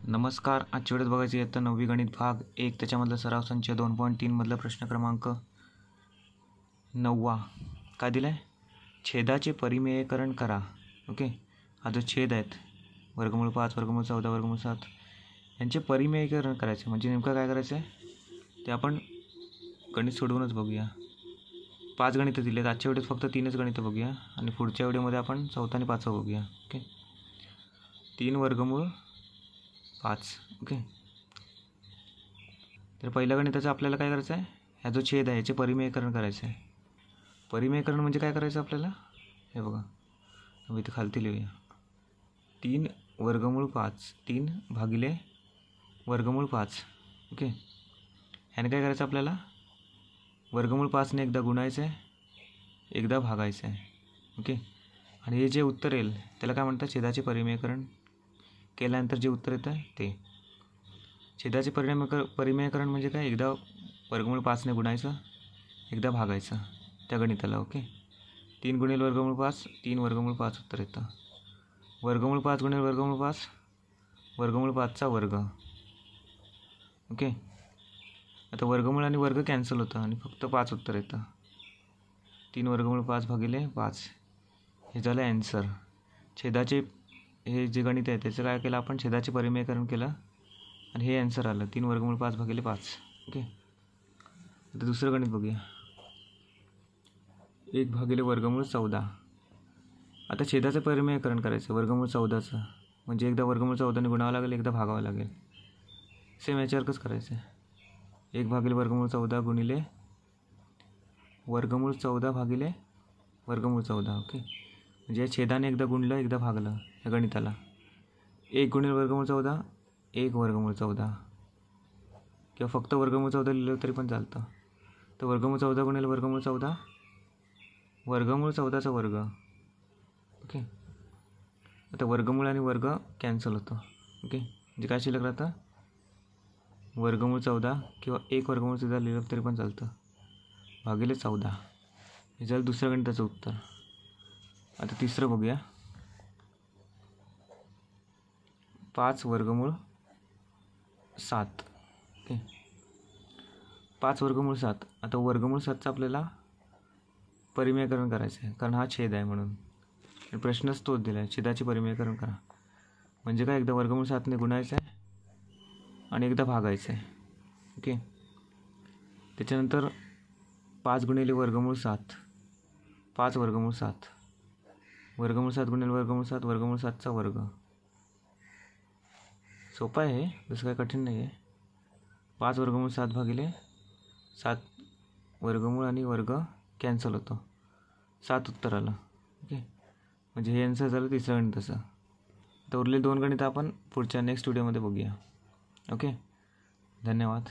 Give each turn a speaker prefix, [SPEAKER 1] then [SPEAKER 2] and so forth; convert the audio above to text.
[SPEAKER 1] नमस्कार. आजच्या वेळेस बघायची इयत्ता 9वी गणित भाग 1 त्याच्यामधला सराव संच 2.3 मधला प्रश्न क्रमांक 9. काय दिलं आहे? छेदाचे परिमेयकरण करा. ओके, हा जो छेद आहेत वर्गमूळ 5 वर्गमूळ 14 वर्गमूळ 7 यांचे परिमेयकरण करायचे. म्हणजे नेमकं काय करायचं आहे ते आपण गणित सोडवूनच बघूया. 5 गणितं दिलेत. आजच्या वेळेस फक्त 3च गणितं बघूया आणि पुढच्या व्हिडिओमध्ये आपण 4 आणि 5 बघूया. ओके, 3 वर्गमूळ 5. ओके, तर पहिल्या गणिताचं आपल्याला काय करायचं आहे? ह्या जो छेद आहे याचे परिमेयकरण करायचं आहे. परिमेयकरण म्हणजे काय करायचं आपल्याला? हे बघा, मी इथे खालती लिहूया. 3 वर्गमूळ 5, 3 भागिले वर्गमूळ 5. ओके, ह्याने काय करायचं आपल्याला? वर्गमूळ 5ने एकदा गुणायचं आहे, एकदा भागायचं आहे. ओके, आणि हे जे उत्तर येईल त्याला काय म्हणतात? छेदाचे परिमेयकरण केल्यानंतर जे उत्तर येतं ते छेदाचे परिमेयकरण म्हणजे काय? एकदा वर्गमूळ 5ने गुणायचं, एकदा भागायचं त्या गणिताला. ओके, 3 गुणिले वर्गमूळ 5, 3 वर्गमूळ 5 उत्तर येतं. वर्गमूळ 5 गुणिले वर्गमूळ 5, वर्गमूळ 5चा वर्ग. ओके, आता वर्गमूळ आणि वर्ग कॅन्सल होतं आणि फक्त 5 उत्तर येतं. 3 वर्गमूळ 5 भागिले 5 हे झालं ॲन्सर. छेदाचे हे जे गणित आहे त्याचं काय केलं आपण? छेदाचे परिमेयकरण केलं आणि हे ॲन्सर आलं 3 वर्गमूळ 5 भागिले 5. ओके, आता दुसरं गणित बघूया. 1 भागिले वर्गमूळ 14. आता छेदाचं परिमेयकरण करायचं वर्गमूळ 14चं, म्हणजे एकदा वर्गमूळ 14ने गुणावं लागेल, एकदा भागावं लागेल. सेम याच्यासारखंच करायचं आहे. 1 भागिले वर्गमूळ 14 गुणिले वर्गमूळ 14 भागिले वर्गमूळ 14. ओके, म्हणजे या छेदाने एकदा गुणलं, एकदा भागलं या गणिताला. 1 गुणिले वर्गमूळ 14, 1 वर्गमूळ 14, किंवा फक्त वर्गमूळ 14 लिहिलं तरी पण चालतं. तर वर्गमूळ 14 गुणिले वर्गमूळ 14, वर्गमूळ 14चा वर्ग. ओके, आता वर्गमूळ आणि वर्ग कॅन्सल होतं. ओके, म्हणजे काय शिल्लक राहतं? वर्गमूळ 14 किंवा 1 वर्गमूळ 14 लिहिलं तरी पण चालतं, भागिले 14. हे झालं दुसऱ्या गणिताचं उत्तर. आता तिसरं बघूया. 5 वर्गमूळ 7. ओके, 5 वर्गमूळ 7. आता वर्गमूळ 7चं आपल्याला परिमेयकरण करायचं आहे, कारण हा छेद आहे म्हणून. प्रश्नच तोच दिला आहे, छेदाचे परिमेयकरण करा. म्हणजे काय? एकदा वर्गमूळ 7ने गुणायचं आहे आणि एकदा भागायचं आहे. ओके, त्याच्यानंतर 5 गुणिले वर्गमूळ 7, 5 वर्गमूळ 7, वर्गमूळ 7 गुणिले वर्गमूळ 7, वर्गमूळ 7चा वर्ग. सोपं आहे, जसं काय कठीण नाही आहे. 5 वर्गमूळ 7 भागिले 7, वर्गमूळ आणि वर्ग कॅन्सल होतो, 7 उत्तर आलं. ओके, म्हणजे हे आन्सर झालं तिसरं गणिताचं. तर उरलेले 2 गणितं आपण पुढच्या नेक्स्ट व्हिडिओमध्ये बघूया. ओके, धन्यवाद.